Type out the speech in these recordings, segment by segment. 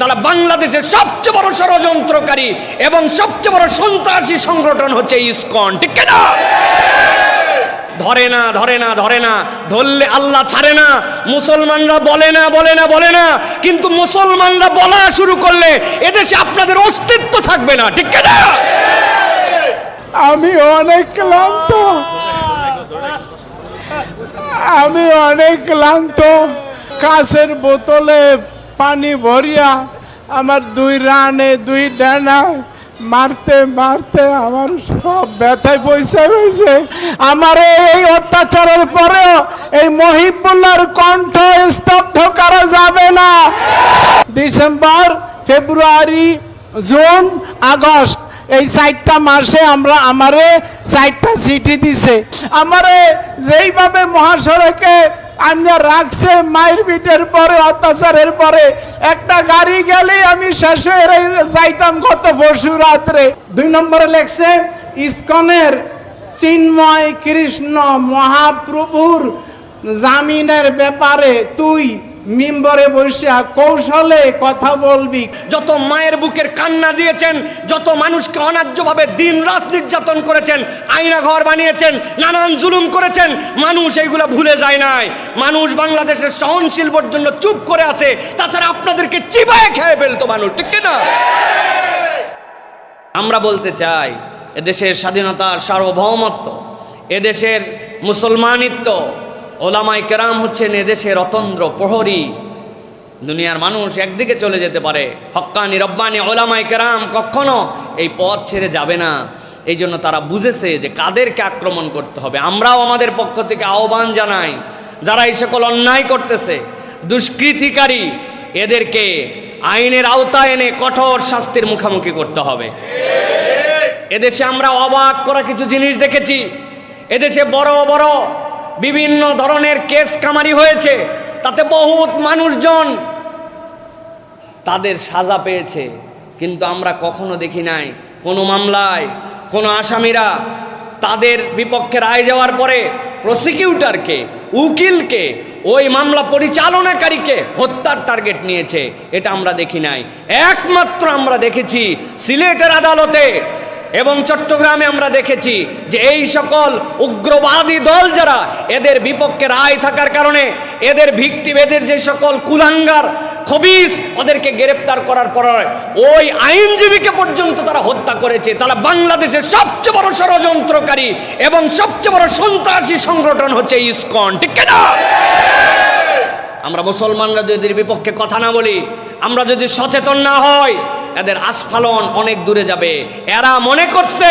তাহলে বাংলাদেশের সবচেয়ে বড় ষড়যন্ত্রকারী এবং সবচেয়ে বড় সন্ত্রাসী সংগঠন হচ্ছে ইসকন, ঠিক না? ধরে না ধরে না ধরে না, ধরলে আল্লাহ ছাড়ে না। মুসলমানরা বলে না বলে না বলে না, কিন্তু মুসলমানরা বলা শুরু করলে এদেশে আপনাদের অস্তিত্ব থাকবে না, ঠিক না? আমি অনেক ক্লান্ত, আমি অনেক ক্লান্ত। কাঁচের বোতলে পানি ভরিয়া আমার দুই রানে দুই ডানা মারতে মারতে আমার সব ব্যথায় পয়সা হয়েছে। আমার এই অত্যাচারের পরেও এই মহিবুল্লাহর কণ্ঠ স্তব্ধ করা যাবে না। ডিসেম্বর, ফেব্রুয়ারি, জুন, আগস্ট এই 4টা মাসে আমারে 4টা চিঠি দিছে। আমারে যেইভাবে মহাসড়কে আন্না রাখছে মায়ের পিঠের পরে, অত্যাচারের পরে, একটা গাড়ি গেলে আমি শেষ হয়ে যাইতাম গত পরশু রাত্রে। 2 নম্বরে লেখছে ইসকনের চিন্ময় কৃষ্ণ মহাপ্রভুর জামিনের ব্যাপারে তুই মিম্বরে বসিয়া কৌশলে কথা বলবি। যত মায়ের বুকের কান্না দিয়েছেন, যত মানুষকে অন্যায্যভাবে দিন রাত নির্যাতন করেছেন, আয়না ঘর বানিয়েছেন, নানান জুলুম করেছেন, মানুষ এইগুলো ভুলে যায় নাই। মানুষ বাংলাদেশের সহনশীল পর্যন্ত চুপ করে আছে, তাছাড়া আপনাদেরকে চিবায় খেয়ে ফেলতো মানুষ, ঠিক না? আমরা বলতে চাই এদেশের স্বাধীনতার সার্বভৌমত্ব, এদেশের মুসলমানিত্ব, ওলামায়ে কেরাম হচ্ছেন এদেশের অতন্দ্র প্রহরী। দুনিয়ার মানুষ একদিকে চলে যেতে পারে, হক্কানি রব্বানি ওলামায়ে কেরাম কখনো এই পথ ছেড়ে যাবে না। এই জন্য তারা বুঝেছে যে কাদেরকে আক্রমণ করতে হবে। আমরাও আমাদের পক্ষ থেকে আহ্বান জানাই, যারা এই সকল অন্যায় করতেছে, দুষ্কৃতিকারী, এদেরকে আইনের আওতায় এনে কঠোর শাস্তির মুখোমুখি করতে হবে। এদেশে আমরা অবাক করা কিছু জিনিস দেখেছি। এদেশে বড় বড় বিভিন্ন ধরনের কেস কামারি হয়েছে, তাতে বহুত মানুষজন তাদের সাজা পেয়েছে, কিন্তু আমরা কখনো দেখি নাই কোনো মামলায় কোনো আসামিরা তাদের বিপক্ষে রায় যাওয়ার পরে প্রসিকিউটরকে, উকিলকে, ওই মামলা পরিচালনাকারীকে হত্যার টার্গেট নিয়েছে। এটা আমরা দেখি নাই। একমাত্র আমরা দেখেছি সিলেটের আদালতে এবং চট্টগ্রামে আমরা দেখেছি যে এই সকল উগ্রবাদী দল যারা, এদের বিপক্ষে রায় থাকার কারণে এদের ভিকটিম, এদের যে সকল কুলাঙ্গার খবিস, ওদেরকে গ্রেপ্তার করার পর ওই আইনজীবীকে পর্যন্ত তারা হত্যা করেছে। তাহলে বাংলাদেশের সবচেয়ে বড় ষড়যন্ত্রকারী এবং সবচেয়ে বড় সন্ত্রাসী সংগঠন হচ্ছে ইসকন, ঠিক না? আমরা মুসলমানরা যদি এদের বিপক্ষে কথা না বলি, আমরা যদি সচেতন না হই, এদের আস্ফালন অনেক দূরে যাবে। এরা মনে করছে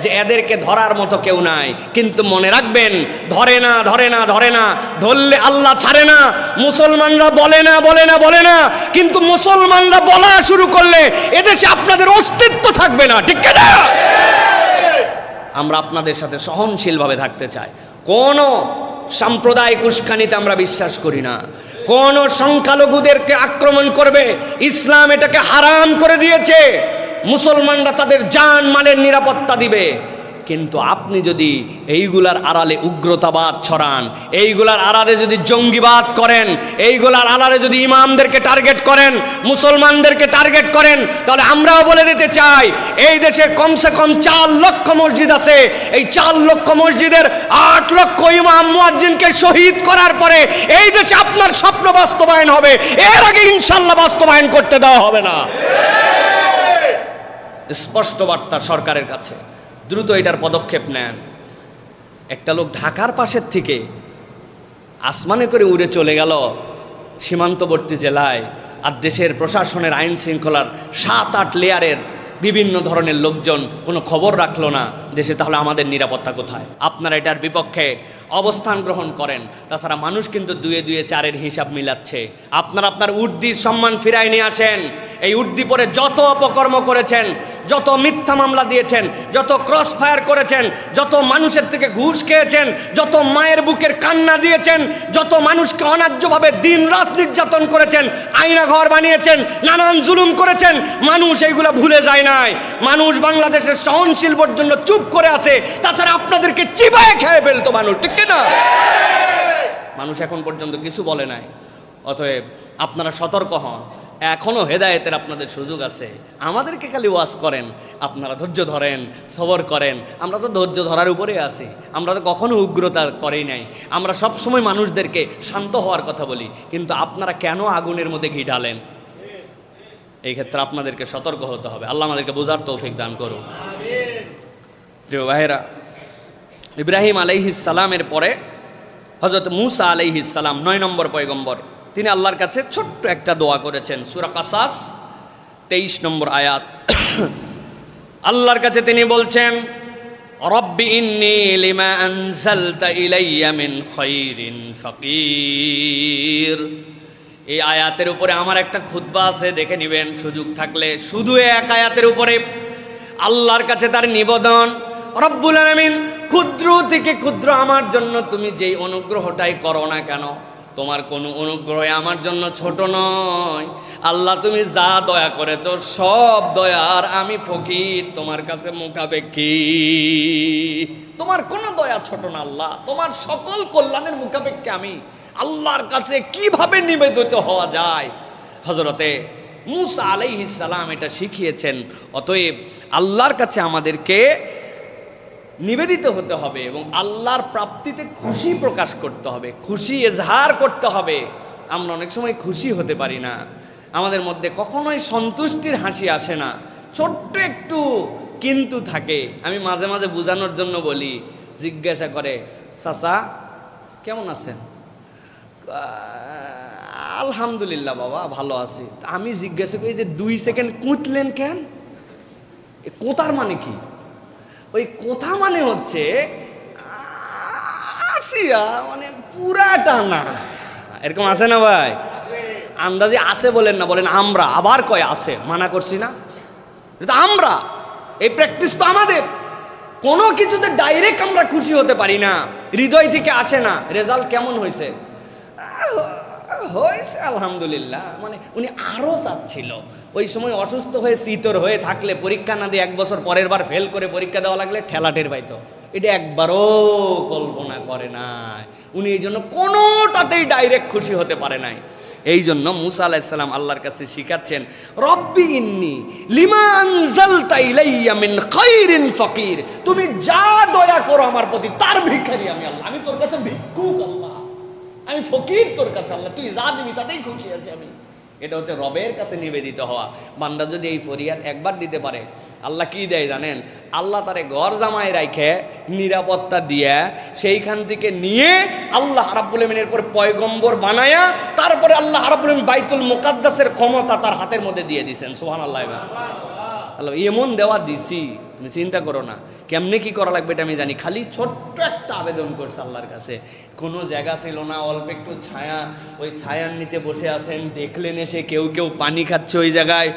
যে এদেরকে ধরার মতো কেউ নাই, কিন্তু মনে রাখবেন, ধরে না ধরে না ধরে না, ধরলে আল্লাহ ছাড়ে না। মুসলমানরা বলে না বলে না বলে না, কিন্তু মুসলমানরা বলা শুরু করলে এদেশে আপনাদের অস্তিত্ব থাকবে না, ঠিক না? আমরা আপনাদের সাথে সহনশীলভাবে থাকতে চাই। কোনো সাম্প্রদায়িক উস্কানিতে আমরা বিশ্বাস করি না। কোন সংখ্যালঘুদেরকে আক্রমণ করবে, ইসলাম এটাকে হারাম করে দিয়েছে। মুসলমানরা তাদের জান মালের নিরাপত্তা দিবে, কিন্তু আপনি যদি এইগুলার আড়ালে উগ্রতাবাদ ছড়ান, এইগুলার আড়ালে যদি জঙ্গিবাদ করেন, এইগুলার আড়ালে যদি ইমামদেরকে টার্গেট করেন, মুসলমানদেরকে টার্গেট করেন, তাহলে আমরাও বলে দিতে চাই, এই দেশে কমসে কম 4 লক্ষ মসজিদ আছে। এই 4 লক্ষ মসজিদের 8 লক্ষ ইমাম মুয়াজ্জিনকে শহীদ করার পরে এই দেশে আপনার স্বপ্ন বাস্তবায়ন হবে। এর আগে ইনশাল্লাহ বাস্তবায়ন করতে দেওয়া হবে না। স্পষ্ট বার্তা সরকারের কাছে, দ্রুত এটার পদক্ষেপ নেন। একটা লোক ঢাকার পাশের থেকে আসমানে করে উড়ে চলে গেল সীমান্তবর্তী জেলায়, আর দেশের প্রশাসনের আইন শৃঙ্খলার 7-8 লেয়ারের বিভিন্ন ধরনের লোকজন কোনো খবর রাখলো না দেশে। তাহলে আমাদের নিরাপত্তা কোথায়? আপনারা এটার বিপক্ষে অবস্থান গ্রহণ করেন। তাছাড়া মানুষ কিন্তু 2-2 4-এর হিসাব মিলাচ্ছে। আপনারা আপনার উর্দির সম্মান ফিরায় নিয়ে আসেন। এই উর্দি পরে যত অপকর্ম করেছেন, যত মিথ্যা মামলা দিয়েছেন, যত ক্রস ফায়ার করেছেন, যত মানুষের থেকে ঘুষ খেয়েছেন, যত মায়ের বুকের কান্না দিয়েছেন, যত মানুষকে অন্যায্যভাবে দিন রাত নির্যাতন করেছেন, আয়না ঘর বানিয়েছেন, নানান জুলুম করেছেন, মানুষ এইগুলো ভুলে যায় নাই। মানুষ বাংলাদেশের সহনশীল পর্যন্ত চুপ করে আছে, তাছাড়া আপনাদেরকে চিবায় খেয়ে ফেলতো মানুষ, ঠিক না? মানুষ এখন পর্যন্ত কিছু বলে নাই। অতএব আপনারা সতর্ক হন। এখনও হেদায়েতের আপনাদের সুযোগ আছে। আমাদেরকে খালি ওয়াজ করেন, আপনারা ধৈর্য ধরেন, সবর করেন। আমরা তো ধৈর্য ধরার উপরে আছি, আমরা তো কখনো উগ্রতা করেই নাই। আমরা সব সময় মানুষদেরকে শান্ত হওয়ার কথা বলি, কিন্তু আপনারা কেন আগুনের মধ্যে ঘি ঢালেন? এই ক্ষেত্রে আপনাদেরকে সতর্ক হতে হবে। আল্লাহ আমাদেরকে বোঝার তৌফিক দান করুন। প্রিয় ভাইয়েরা, ইব্রাহিম আলাইহিস সালামের পরে হযরত মূসা আলাইহিস সালাম 9 নম্বর পয়গম্বর, তিনি আল্লাহর কাছে ছোট্ট একটা দোয়া করেছেন। সূরা কাসাস 23 নম্বর আয়াত। আল্লাহর কাছে তিনি বলছেন, রব্বি ইন্নী লিমা আনজালতা ইলাইয়া মিন খাইরিন ফাকির। এই আয়াতের উপরে আমার একটা খুতবা আছে, দেখে নেবেন সুযোগ থাকলে। শুধু এক আয়াতের উপরে আল্লাহর কাছে তার নিবেদন, রব্বুল আলামিন, ক্ষুদ্র থেকে ক্ষুদ্র আমার জন্য তুমি যেই অনুগ্রহটাই করো না কেন, তোমার কোনো অনুগ্রহ আমার জন্য ছোট নয়। আল্লাহ তুমি যা দয়া করেছ সব দয়ার আমি ফকির, তোমার কাছে মুখাপেক্ষী। তোমার কোনো দয়া ছোট না আল্লাহ, তোমার সকল কল্যাণের মুখাপেক্ষী আমি। আল্লাহর কাছে কিভাবে নিবেদিত হওয়া যায়, হযরতে মূসা আলাইহিস সালাম এটা শিখিয়েছেন। অতএব আল্লাহর কাছে আমাদেরকে নিবেদিত হতে হবে এবং আল্লাহর প্রাপ্তিতে খুশি প্রকাশ করতে হবে, খুশি এজহার করতে হবে। আমরা অনেক সময় খুশি হতে পারি না, আমাদের মধ্যে কখনোই সন্তুষ্টির হাসি আসে না, ছোট্ট একটু কিন্তু থাকে। আমি মাঝে মাঝে বোঝানোর জন্য বলি, জিজ্ঞাসা করে, চাচা কেমন আছেন? আলহামদুলিল্লাহ বাবা ভালো আছি। আমি জিজ্ঞাসা করি যে 2 সেকেন্ড কুঁতলেন কেন? কোথার মানে কি? ওই কথা মানে হচ্ছে আসিয়া মানে পুরাটা না, এরকম আছে না ভাই? আন্দাজে আছে বলেন না, বলেন আমরা। আবার কয় আছে, মানা করছি না, এটা আমরা। এই প্র্যাকটিস তো আমাদের। কোনো কিছুতে ডাইরেক্ট আমরা খুশি হতে পারি না, হৃদয় থেকে আসে না। রেজাল্ট কেমন হয়েছে? হয়েছে আলহামদুলিল্লাহ। মানে উনি আরও চাচ্ছিল। ওই সময় অসুস্থ হয়ে শীতর হয়ে থাকলে, পরীক্ষা না দিয়ে 1 বছর পরের বার ফেল করে পরীক্ষা দেওয়া লাগলে ঠেলাটের পাইতো। এটা একবারও কল্পনা করে নাই উনি। এই জন্য কোনোটাতেই ডাইরেক্ট খুশি হতে পারে নাই। এই জন্য মূসা আলাইহিস সালাম আল্লাহর কাছে শিখাচ্ছেন, রব্বি ইন্নী লিমা আনজালতা ইলাইয়া মিন খাইরিন ফাকির। তুমি যা দয়া করো আমার প্রতি তার ভিখারি আমি আল্লাহ। আমি তোর কাছে ভিক্ষুক আল্লাহ, আমি ফকির তোর কাছে আল্লাহ। তুই যা দিবি তাতেই খুশি আছি আমি। এটা হচ্ছে রবের কাছে নিবেদিত হওয়া। বান্দা যদি এই ফরিয়াদ একবার দিতে পারে, আল্লাহ কি দেয় জানেন? আল্লাহ তারে ঘর জামায় রাখে নিরাপত্তা দিয়ে সেইখান থেকে নিয়ে আল্লাহ রাব্বুল আমিনের পর পয়গম্বর বানায়া, তারপরে আল্লাহ রাব্বুল আমিন বাইতুল মুকাদ্দাসের ক্ষমতা তার হাতের মধ্যে দিয়ে দিয়েছেন। সুবহানাল্লাহ। আল্লাহ এমন দেওয়া দিছি, তুমি চিন্তা করো না। কেমনে কি করা লাগবে এটা আমি জানি। খালি ছোট্ট একটা আবেদন করছে আল্লাহর কাছে, কোনো জায়গা ছিল না, অল্প একটু ছায়া, ওই ছায়ার নিচে বসে আছেন। দেখলেন এসে কেউ কেউ পানি খাচ্ছে ওই জায়গায়।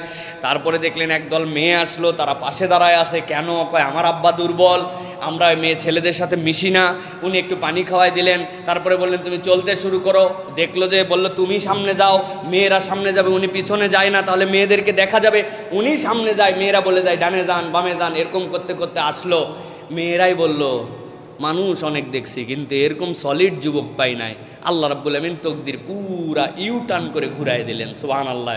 তারপরে দেখলেন একদল মেয়ে আসলো, তারা পাশে দাঁড়ায় আছে। কেন? কয় আমার আব্বা দুর্বল, আমরা মেয়ে ছেলেদের সাথে মিশি না। উনি একটু পানি খাওয়াই দিলেন। তারপরে বললেন তুমি চলতে শুরু করো। দেখলো যে, বললো তুমি সামনে যাও, মেয়েরা সামনে যাবে। উনি পিছনে যায় না, তাহলে মেয়েদেরকে দেখা যাবে। উনি সামনে যায়, মেয়েরা বলে যায় ডানে যান বামে যান। এরকম করতে করতে আসলো। মেয়েরাই বলল, মানুষ অনেক দেখছি কিন্তু এরকম সলিড যুবক পাই নাই। আল্লাহ রাব্বুল আমিন তকদির পুরা ইউটার্ন করে ঘুরাই দিলেন। সুবহানাল্লাহ।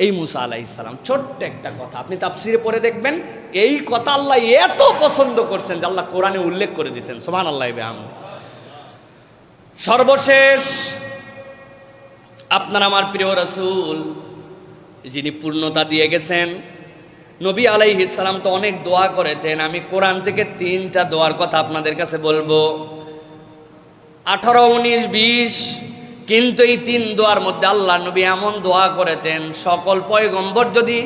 এই মূসা আলাইহিস সালাম ছোট্ট একটা কথা, আপনি তাফসিরে পড়ে দেখবেন, এই কথা আল্লাহ এত পছন্দ করছেন যে আল্লাহ কোরআনে উল্লেখ করে দিয়েছেন। সুবহানাল্লাহ। সর্বশেষ আপনার আমার প্রিয় রাসূল, যিনি পূর্ণতা দিয়ে গেছেন, নবী আলাইহিস সালাম তো অনেক দোয়া করেছেন। আমি কোরআন থেকে 3টা দোয়ার কথা আপনাদের কাছে বলবো, 18, 19, 20। কিন্তু এই 3 দোয়ার মধ্যে আল্লাহ নবী এমন দোয়া করেছেন, সকল পয়গম্বর যদি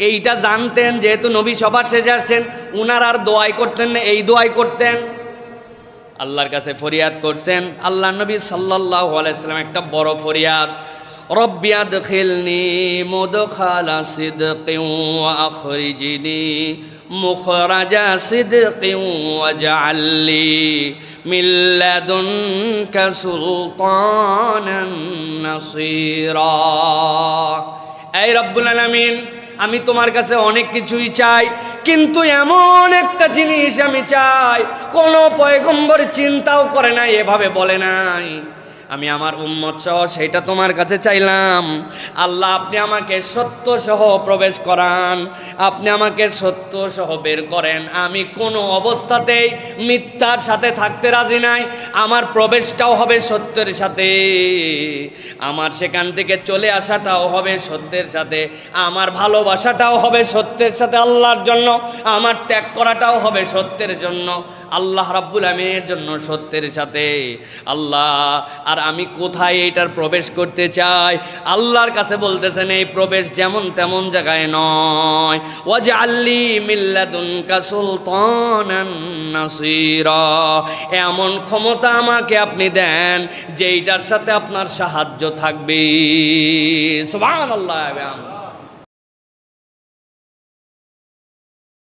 এইটা জানতেন, যেহেতু নবী সবার শেষে আসছেন, উনার আর দোয়াই করতেন না, এই দোয়াই করতেন। আল্লাহর কাছে ফরিয়াদ করছেন। আল্লাহ নবী সাল্লাল্লাহু আলাইহি ওয়াসাল্লাম একটা বড় ফরিয়াদ, রব্বি আদখিলনি মুদখালা সিদকিন ওয়া আখরিজনি মুখরাজা সিদকিন ওয়াজআলনি মিন লাদুনকা সুলতানান নাসীরা। এই রব্বুল আলামিন, আমি তোমার কাছে অনেক কিছুই চাই, কিন্তু এমন একটা জিনিস আমি চাই কোনো পয়গম্বর চিন্তাও করে নাই, এভাবে বলে নাই। আমি আমার উম্মত সহ সেটা তোমার কাছে চাইলাম। আল্লাহ আপনি আমাকে সত্য সহ প্রবেশ করান, আপনি আমাকে সত্য সহ বের করেন। আমি কোনো অবস্থাতেই মিথ্যার সাথে থাকতে রাজি নাই। আমার প্রবেশটাও হবে সত্যের সাথে, আমার সেখান থেকে চলে আসাটাও হবে সত্যের সাথে, আমার ভালোবাসাটাও হবে সত্যের সাথে আল্লাহর জন্য, আমার ত্যাগ করাটাও হবে সত্যের জন্য, আল্লাহ রাব্বুল আমিনের জন্য সত্যের সাথে। আল্লাহ আর আমি কোথায় এইটার প্রবেশ করতে চাই? আল্লাহর কাছে বলতেছেন এই প্রবেশ যেমন তেমন জায়গায় নয়। ওয়াজআললি মিন লাদুনকা সুলতানান নাসীরা, এমন ক্ষমতা আমাকে আপনি দেন যেইটার সাথে আপনার সাহায্য থাকবে। সুবহানাল্লাহ।